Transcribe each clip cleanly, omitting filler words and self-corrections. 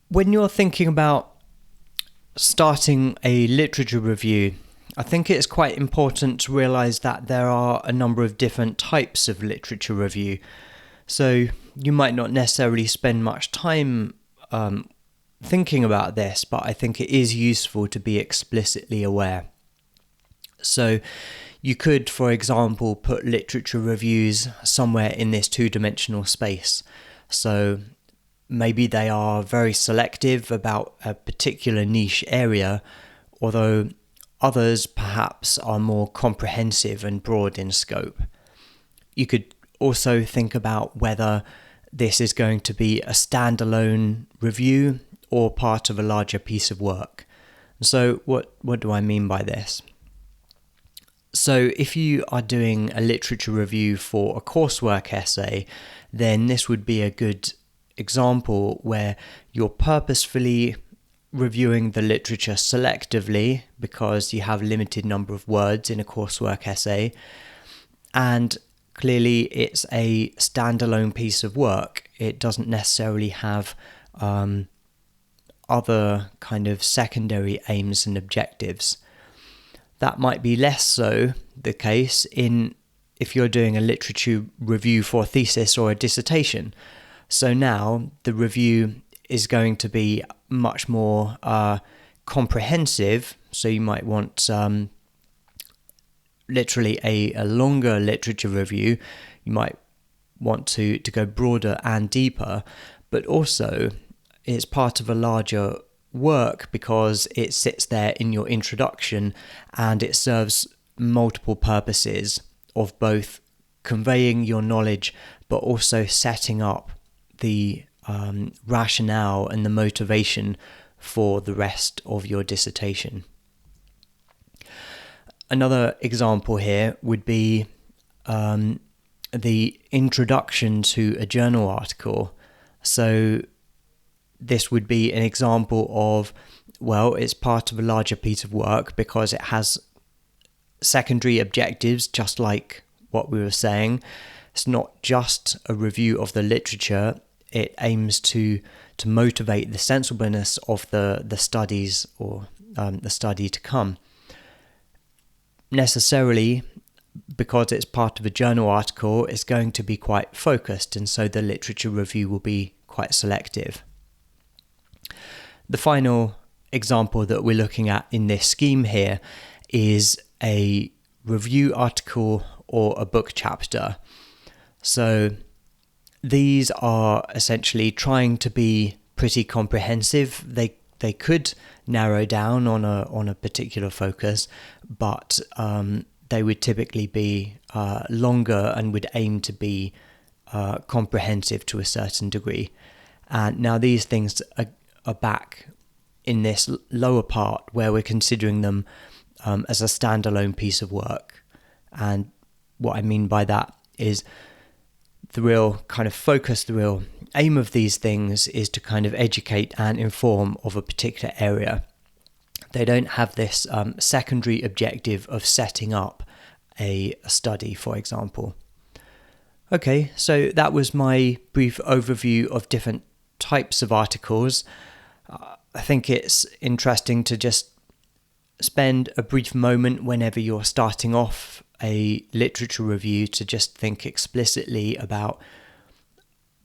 When you're thinking about starting a literature review, I think it's quite important to realise that there are a number of different types of literature review. So you might not necessarily spend much time thinking about this, but I think it is useful to be explicitly aware. So you could, for example, put literature reviews somewhere in this two-dimensional space. So maybe they are very selective about a particular niche area, although others perhaps are more comprehensive and broad in scope. You could also think about whether this is going to be a standalone review or part of a larger piece of work. So what do I mean by this? So if you are doing a literature review for a coursework essay, then this would be a good example where you're purposefully reviewing the literature selectively because you have a limited number of words in a coursework essay, and clearly it's a standalone piece of work. It doesn't necessarily have other kind of secondary aims and objectives. That might be less so the case if you're doing a literature review for a thesis or a dissertation. So now the review is going to be much more comprehensive. So you might want literally a longer literature review. You might want to go broader and deeper, but also it's part of a larger work because it sits there in your introduction and it serves multiple purposes of both conveying your knowledge but also setting up the rationale and the motivation for the rest of your dissertation. Another example here would be the introduction to a journal article. So this would be an example of, well, it's part of a larger piece of work because it has secondary objectives, just like what we were saying. It's not just a review of the literature. It aims to motivate the sensibleness of the studies or the study to come. Necessarily, because it's part of a journal article, it's going to be quite focused, and so the literature review will be quite selective. The final example that we're looking at in this scheme here is a review article or a book chapter. So these are essentially trying to be pretty comprehensive. They could narrow down on a particular focus, but they would typically be longer and would aim to be comprehensive to a certain degree. And now these things are back in this lower part where we're considering them as a standalone piece of work. And what I mean by that is the real kind of focus, the real aim of these things is to kind of educate and inform of a particular area. They don't have this secondary objective of setting up a study, for example. Okay, so that was my brief overview of different types of articles. I think it's interesting to just spend a brief moment whenever you're starting off a literature review to just think explicitly about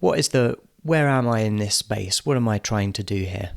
where am I in this space? What am I trying to do here?